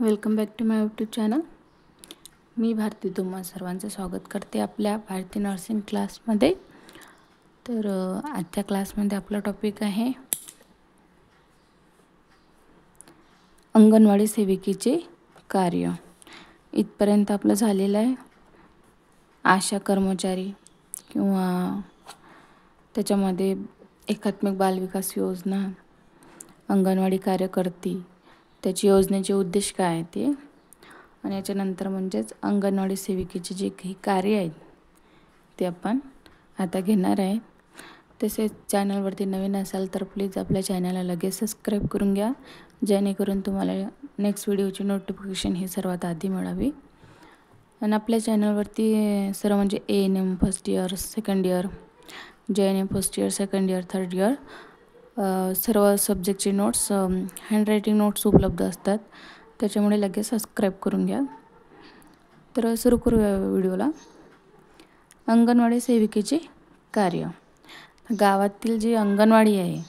Welcome back to my YouTube channel. मी भारती, तुम्हा सर्वांचं स्वागत करते आपल्या भारती नर्सिंग क्लासमध्ये। तर आजच्या क्लासमध्ये आपला टॉपिक आहे अंगणवाडी सेविकेचे कार्य। इथपर्यंत आपलं झालेलं आहे। आशा कर्मचारी किंवा त्याच्यामध्ये एकात्मिक बालविकास योजना, अंगणवाडी कार्यकर्ती, त्याची योजनेचे उद्देश काय आहे ते, आणि याच्यानंतर म्हणजेच अंगणवाडी सेविकेचे जे काही कार्य आहेत ते आपण आता घेणार आहे। तसेच चॅनलवरती नवीन असाल तर प्लीज आपल्या चॅनलला लगेच सबस्क्राईब करून घ्या, जेणेकरून तुम्हाला नेक्स्ट व्हिडिओची नोटिफिकेशन ही सर्वात आधी मिळावी। आणि आपल्या चॅनलवरती सर्व म्हणजे ANM first year, second year, JNM first year, second year, third year सर्व सब्जेक्टचे नोट्स, हँडरायटिंग नोट्स उपलब्ध असतात, त्याच्यामुळे लगेच सबस्क्राईब करून घ्या। तर सुरू करूया व्हिडिओला। अंगणवाडी सेविकेचे कार्य। गावातील जी अंगणवाडी आहे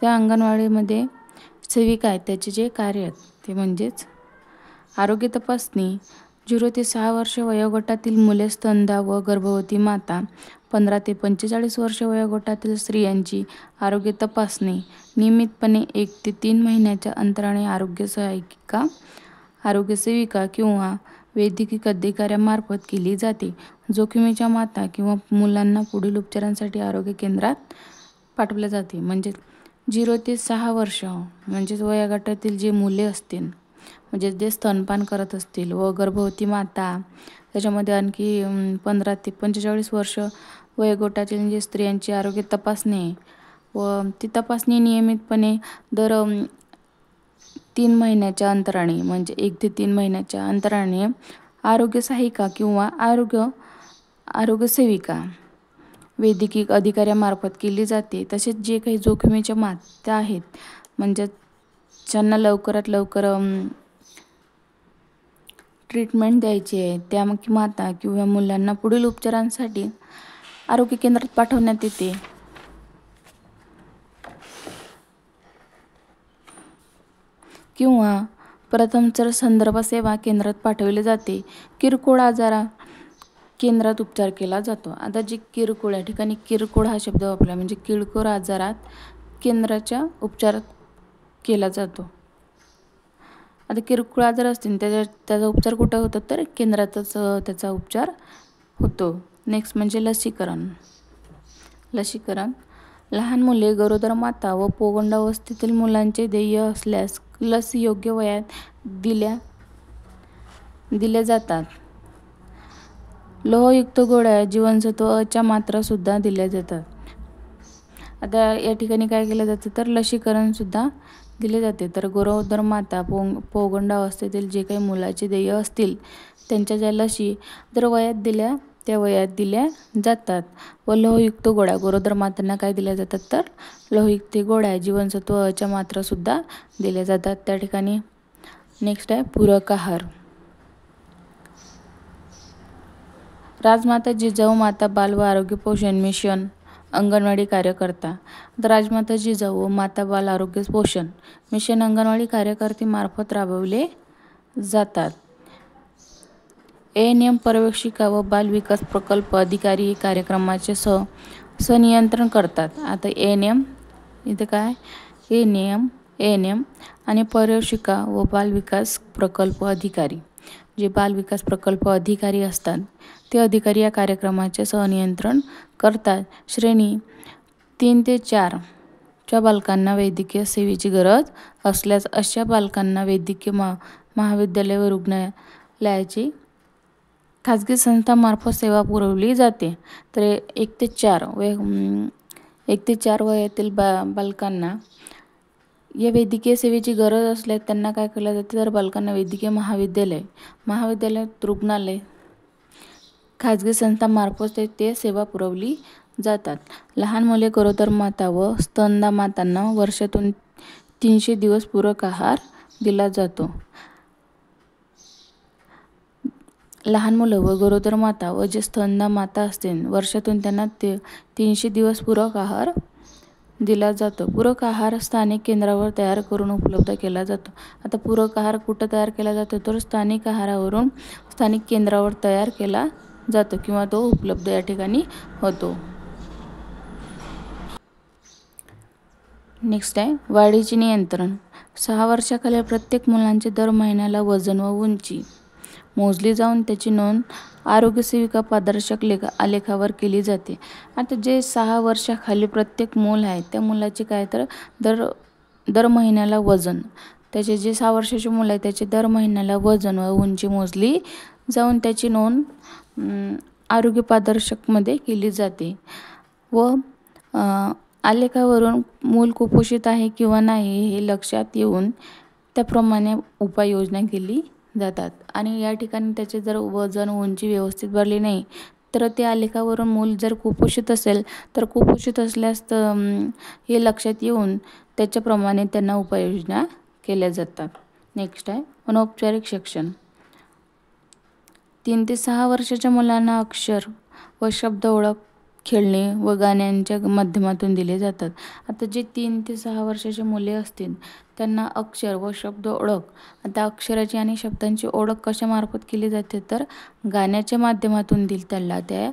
त्या अंगणवाडीमध्ये सेविका आहेत, त्याचे जे कार्य आहेत ते म्हणजेच आरोग्य तपासणी, 0 ते 6 वर्ष वयोगटातील मुले, स्तनदा व गर्भवती माता, 15 ते 45 वर्ष वयोगटातील स्त्रियांची आरोग्य तपासणी नियमितपणे 1 ते 3 महिन्याच्या अंतराने आरोग्य सहायिका, आरोग्य सेविका किंवा वैद्यकीय अधिकाऱ्यामार्फत केली जाते। जोखमीच्या माता किंवा मुलांना पुढील उपचारांसाठी आरोग्य केंद्रात पाठवले जाते। म्हणजे 0 ते 6 वर्ष म्हणजे वयोगटातील जे मुले असतील, म्हणजे जे स्तनपान करत असतील, व गर्भवती माता, त्याच्यामध्ये आणखी 15 ते 45 वर्ष वयोगटातील जे स्त्रियांची आरोग्य तपासणी व ती तपासणी नियमितपणे दर 3 महिन्याच्या अंतराने म्हणजे 1 ते 3 महिन्याच्या अंतराने आरोग्य सहायिका किंवा आरोग्य सेविका वैद्यकीय अधिकाऱ्यामार्फत केली जाते। तसेच जे काही जोखमीच्या माता आहेत, म्हणजे ज्यांना लवकरात लवकर ट्रीटमेंट द्यायची आहे, त्या माता किंवा मुलांना पुढील उपचारांसाठी आरोग्य केंद्रात पाठवण्यात येते। किंवा प्रथमोपचार संदर्भ सेवा केंद्रात पाठवले जाते। किरकोळ आजारा केंद्रात उपचार केला जातो। आता जे किरकोळ, या ठिकाणी किरकोळ हा शब्द वापरला, म्हणजे किरकोळ आजारात केंद्राच्या उपचार केला जातो। आता किरकोळ आजार असतील त्याचा उपचार कुठे होतो, तर केंद्रातच त्याचा उपचार होतो। नेक्स्ट म्हणजे लसीकरण। लहान मुले, गरोदर माता व पौगंडावस्थेतील मुलांचे ध्येय असल्यास लस योग्य वयात दिल्या जातात। लोहयुक्त गोळ्या, जीवनसत्व अ च्या मात्रा सुद्धा दिल्या जातात। आता या ठिकाणी काय केलं जातं, तर लसीकरण सुद्धा दिले जाते। तर गरोदर माता, पौगंडावस्थेतील जे काही मुलाचे ध्येय असतील त्यांच्या ज्या लसी जर वयात दिल्या जातात। व लोहयुक्त गोळ्या, गरोदर मातांना काय दिल्या जातात, तर लोहयुक्त गोळ्या, जीवनसत्व अ च्या मात्रा सुद्धा दिल्या जातात त्या ठिकाणी। नेक्स्ट आहे पूरक आहार। राजमाता जिजाऊ माता बाल व आरोग्य पोषण मिशन अंगणवाडी कार्यकर्ता। राजमाता जिजाऊ व माता बाल आरोग्य पोषण मिशन अंगणवाडी कार्यकर्ती मार्फत राबवले जातात। ANM पर्यवेक्षिका व बाल विकास प्रकल्प अधिकारी कार्यक्रमाचे संनियंत्रण करतात। आता ANM इथे काय, ANM आणि पर्यवेक्षिका व बाल विकास प्रकल्प अधिकारी, जे बाल विकास प्रकल्प अधिकारी असतात ते अधिकारी या कार्यक्रमाचे संनियंत्रण करतात। श्रेणी 3 ते 4 च्या बालकांना वैद्यकीय सेवेची गरज असल्यास अशा बालकांना वैद्यकीय महाविद्यालय व रुग्णालयाची खाजगी संस्थांमार्फत सेवा पुरवली जाते। तर 1 ते 4 वयातील बालकांना या वैद्यकीय सेवेची गरज असल्यास त्यांना काय केलं जाते, तर बालकांना वैद्यकीय महाविद्यालय, रुग्णालय, खाजगी संस्थांमार्फत ते सेवा पुरवली जातात। लहान मुले, गरोदर माता व स्तनदा मातांना वर्षातून 300 दिवस पूरक आहार दिला जातो। लहान मुलं व गरोदर माता व जे स्तनदा माता असतील वर्षातून त्यांना 300 दिवस पूरक आहार दिला जातो. पूरक आहार स्थानिक केंद्रावर तयार करून उपलब्ध केला जातो. आता पूरक आहार कुठं तयार केला जातो तर स्थानिक आहारावरून स्थानिक केंद्रावर तयार केला जातो किंवा तो उपलब्ध या ठिकाणी होतो. नेक्स्ट आहे वाढीचे नियंत्रण. 6 वर्षाखालील प्रत्येक मुलांचे दर महिन्याला वजन व उंची मोजली जाऊन त्याची नोंद आरोग्य सेविका पारदर्शक आलेखावर केली जाते. आता जे 6 वर्षाखाली प्रत्येक मूल आहे त्या मुलाचे काय तर दर महिन्याला वजन, त्याचे जे 6 वर्षाचे मुल आहे त्याचे दर महिन्याला वजन व उंची मोजली जाऊन त्याची नोंद आरोग्य पारदर्शकमध्ये केली जाते व आलेखावरून मूल कुपोषित आहे किंवा नाही हे लक्षात येऊन त्याप्रमाणे उपाययोजना केली जातात. आणि या ठिकाणी त्याचे जर वजन उंची व्यवस्थित भरली नाही तर ते आलेखावरून मूल जर कुपोषित असेल तर कुपोषित असल्यास हे लक्षात येऊन त्याच्याप्रमाणे त्यांना उपाययोजना केल्या जातात. नेक्स्ट आहे अनौपचारिक शिक्षण. 3 ते 6 वर्षाच्या मुलांना अक्षर व शब्द ओळख खेळणे व गाण्यांच्या माध्यमातून दिले जातात. आता जे 3 ते 6 वर्षाचे मुले असतील त्यांना अक्षर व शब्द ओळख, आता अक्षराची आणि शब्दांची ओळख कशामार्फत केली जाते तर गाण्याच्या माध्यमातून त्याला त्या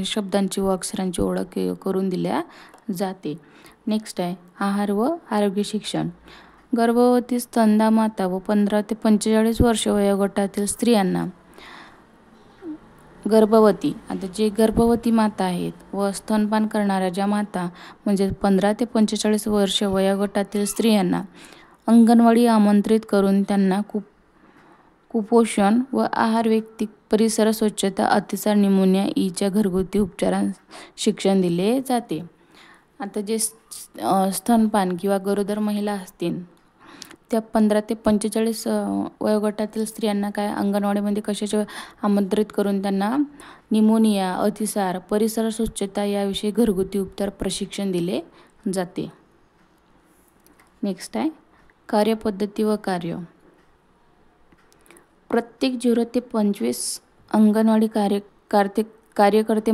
शब्दांची व अक्षरांची ओळख करून दिल्या जाते. नेक्स्ट आहे आहार व आरोग्य शिक्षण. गर्भवती, स्तनदा माता व 15 ते 45 वर्ष वयोगटातील स्त्रियांना गर्भवती, आता जे गर्भवती माता आहेत व स्तनपान करणाऱ्या ज्या माता म्हणजे 15 ते 45 वर्ष वयोगटातील स्त्रियांना अंगणवाडी आमंत्रित करून त्यांना कुपोषण व आहार, व्यक्ती परिसर स्वच्छता, अतिसार, निमोनिया ईच्या घरगुती उपचारांचे शिक्षण दिले जाते. आता जे स्तनपान किंवा गरोदर महिला असतील त्या 15 ते 45 वयोगटातील स्त्रियांना काय अंगणवाडीमध्ये कशाचे आमंत्रित करून त्यांना निमोनिया, अतिसार, परिसर स्वच्छता याविषयी घरगुती उपचार प्रशिक्षण दिले जाते. नेक्स्ट आहे कार्यपद्धती व कार्य. प्रत्येक 0 ते 25 अंगणवाडी कार्यकर्ते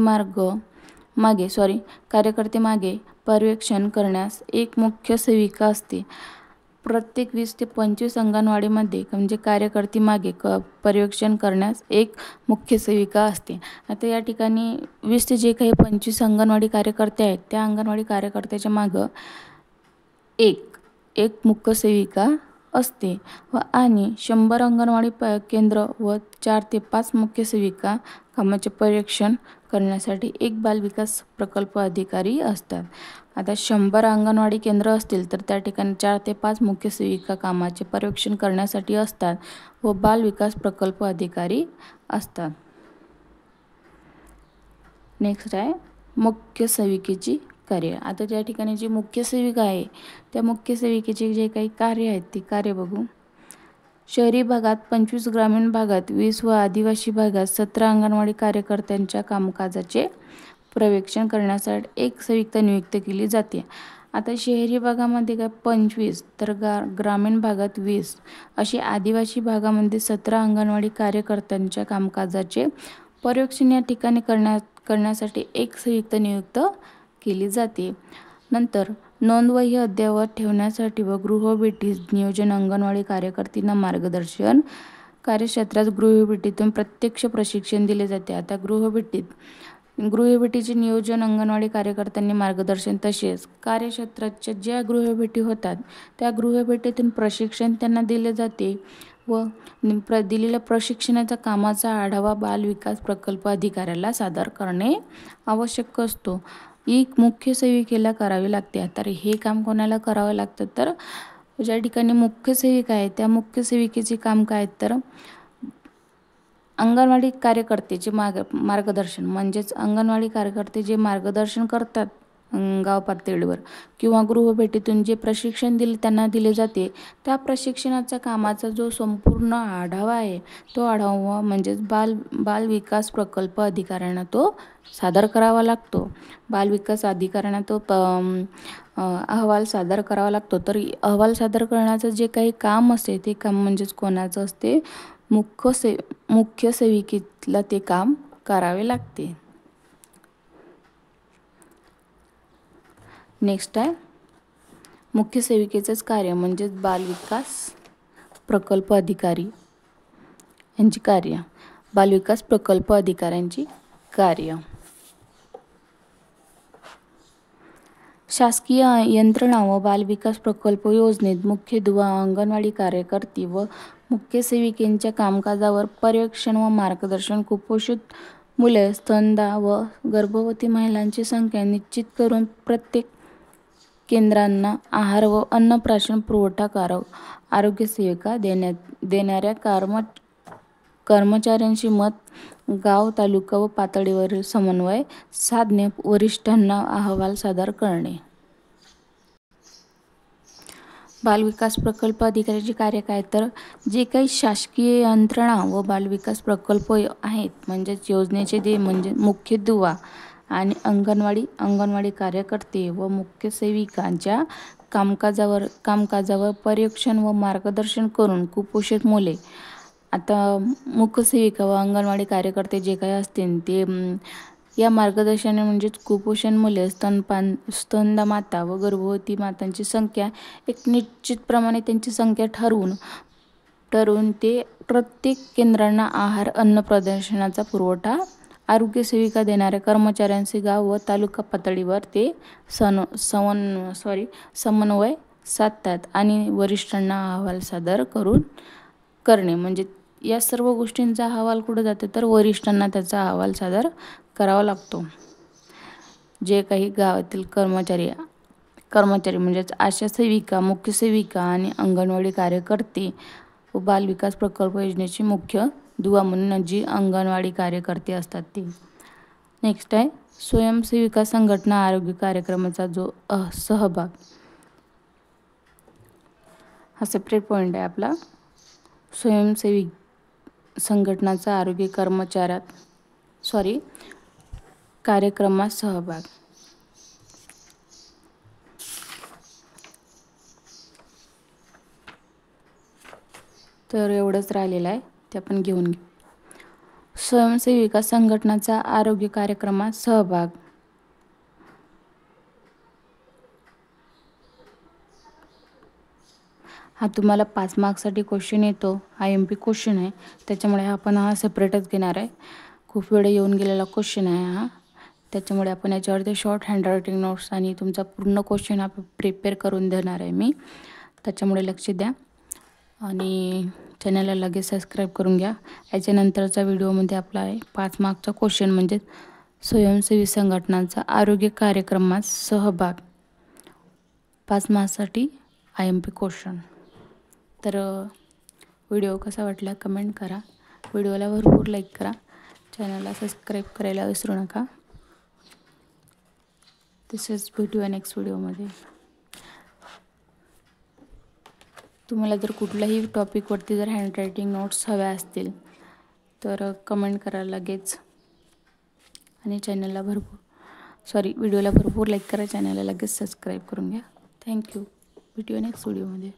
मागे पर्यवेक्षण करण्यास एक मुख्य सेविका असते. प्रत्येक 20 ते 25 अंगणवाडीमध्ये म्हणजे कार्यकर्ते मागे पर्यवेक्षण करण्यास एक मुख्य सेविका असते. आता या ठिकाणी 20 ते जे काही 25 अंगणवाडी कार्यकर्ते आहेत त्या अंगणवाडी कार्यकर्त्याच्या मागं एक मुख्य सेविका असते व आणि 100 अंगणवाडी केंद्र व 4 ते 5 मुख्य सेविका कामाचे पर्यवेक्षण करण्यासाठी एक बालविकास प्रकल्प अधिकारी असतात. आता 100 अंगणवाडी केंद्र असतील तर त्या ठिकाणी 4 ते 5 मुख्य सेविका कामाचे पर्यवेक्षण करण्यासाठी असतात व बालविकास प्रकल्प अधिकारी असतात. नेक्स्ट आहे मुख्य सेविकेची कार्य. आता त्या ठिकाणी जी मुख्य सेविका आहे त्या मुख्य सेविकेचे जे काही कार्य आहेत ते कार्य बघू. शहरी भागात 25, ग्रामीण भागात 20 व आदिवासी भागात 17 अंगणवाडी कार्यकर्त्यांच्या कामकाजाचे पर्यवेक्षण करण्यासाठी एक सेविका नियुक्त केली जाते. आता शहरी भागामध्ये काय 25 तर ग्रामीण भागात 20 अशी आदिवासी भागामध्ये 17 अंगणवाडी कार्यकर्त्यांच्या कामकाजाचे पर्यवेक्षण या ठिकाणी करण्यासाठी एक सेविका नियुक्त केली जाते. नंतर नोंदवही अद्ययावत ठेवण्यासाठी व गृहभेटी नियोजन अंगणवाडी कार्यकर्त्यांना मार्गदर्शन कार्यक्षेत्रात गृहभेटीतून प्रत्यक्ष प्रशिक्षण दिले जाते. आता गृहभेटीचे नियोजन अंगणवाडी कार्यकर्त्यांनी मार्गदर्शन तसेच कार्यक्षेत्राच्या ज्या गृहभेटी होतात त्या गृहभेटीतून प्रशिक्षण त्यांना दिले जाते व दिलेल्या प्रशिक्षणाचा कामाचा आढावा बालविकास प्रकल्प अधिकाऱ्याला सादर करणे आवश्यक असतो. एक मुख्य सेविकेला करावे लागते. तर हे काम कोणाला करावं लागतं तर ज्या ठिकाणी मुख्य सेविका आहे त्या मुख्य सेविकेचे काम काय तर अंगणवाडी कार्यकर्त्याचे मार्गदर्शन म्हणजेच अंगणवाडी कार्यकर्ते जे मार्गदर्शन करतात गाव पातळीवर किंवा गृहभेटीतून जे प्रशिक्षण त्यांना दिले जाते त्या प्रशिक्षणाच्या कामाचा जो संपूर्ण आढावा आहे तो आढावा म्हणजेच बालविकास प्रकल्प अधिकाऱ्यांना तो सादर करावा लागतो. बालविकास अधिकाऱ्यांना तो अहवाल सादर करावा लागतो. तर अहवाल सादर करण्याचं जे काही काम असते ते काम म्हणजेच कोणाचं असते मुख्य सेविकेला ते काम करावे लागते. नेक्स्ट आहे मुख्य सेविकेचंच कार्य म्हणजेच बालविकास प्रकल्प अधिकारी यांची कार्य, बालविकास प्रकल्प अधिकाऱ्यांची कार्य. शासकीय यंत्रणा व बालविकास प्रकल्प योजनेत मुख्य दुवा अंगणवाडी कार्यकर्ती व मुख्य सेविकेंच्या कामकाजावर पर्यवेक्षण व मार्गदर्शन, कुपोषित मुले, स्तनदा व गर्भवती महिलांची संख्या निश्चित करून प्रत्येक केंद्रांना आहार व अन्नप्राशन पुरवठा आरोग्य सेविका देणाऱ्या कर्मचाऱ्यांशी मत, गाव, तालुका व पातळीवरील समन्वय साधणे, वरिष्ठांना अहवाल सादर करणे. बालविकास प्रकल्प अधिकाऱ्याचे कार्य काय, तर जे काही शासकीय यंत्रणा व बालविकास प्रकल्प आहेत म्हणजेच योजनेचे ते म्हणजे मुख्य दुवा आणि अंगणवाडी कार्यकर्ते व मुख्य सेविकांच्या कामकाजावर पर्यवेक्षण व मार्गदर्शन करून कुपोषित मुले, आता मुख्य सेविका व अंगणवाडी कार्यकर्ते जे काही असतील ते या मार्गदर्शनाने म्हणजेच कुपोषण मुले, स्तनदा माता व गर्भवती मातांची संख्या एक निश्चित प्रमाणे त्यांची संख्या ठरवून ते प्रत्येक केंद्रांना आहार अन्न प्रदर्शनाचा पुरवठा आरोग्य सेविका देणाऱ्या कर्मचाऱ्यांचे गाव व तालुका पातळीवर ते समन्वय साधतात आणि वरिष्ठांना अहवाल सादर करणे. म्हणजे या सर्व गोष्टींचा अहवाल कुठे जातो, तर वरिष्ठांना त्याचा अहवाल सादर करावा लागतो. जे काही गावातील कर्मचारी म्हणजेच आशा सेविका, मुख्य सेविका आणि अंगणवाडी कार्यकर्ते व बालविकास प्रकल्प योजनेची मुख्य दुवा म्हणून जी अंगणवाडी कार्यकर्ते असतात ते. नेक्स्ट आहे स्वयंसेविका संघटना आरोग्य कार्यक्रमाचा जो सहभाग, हा सेपरेट पॉईंट आहे आपला. स्वयंसेवी संघटनाचा आरोग्य कार्यक्रमात सहभाग. तर एवढंच राहिलेलं आहे ते आपण घेऊन घेऊ. स्वयंसेविका संघटनाचा आरोग्य कार्यक्रमात सहभाग. हा तुम्हाला 5 मार्क्ससाठी क्वेश्चन येतो, IMP क्वेश्चन आहे, त्याच्यामुळे आपण हा सेपरेटच घेणार आहे. खूप वेळ येऊन गेलेला क्वेश्चन आहे हा, त्याच्यामुळे आपण याच्यावरती शॉर्ट हँडरायटिंग नोट्स आणि तुमचा पूर्ण क्वेश्चन हा प्रिपेअर करून देणार आहे मी, त्याच्यामुळे लक्ष द्या आणि चॅनलला लगेच सबस्क्राईब करून घ्या. याच्यानंतरचा व्हिडिओमध्ये आपला आहे 5 मार्क्सचा क्वेश्चन म्हणजे स्वयंसेवी संघटनांचा आरोग्य कार्यक्रमात सहभाग, 5 मार्क्ससाठी IMP क्वेश्चन. तर व्हिडिओ कसा वाटला कमेंट करा, व्हिडिओला भरपूर लाईक करा, चॅनलला सबस्क्राईब करायला विसरू नका. तसेच भेटूया नेक्स्ट व्हिडिओमध्ये. तुम्हाला जर कुठल्याही टॉपिकवरती जर हँडरायटिंग नोट्स हव्या असतील तर कमेंट करा लगेच आणि व्हिडिओला भरपूर लाईक करा, चॅनलला लगेच सबस्क्राईब करून घ्या. थँक्यू. भेटूया नेक्स्ट व्हिडिओमध्ये.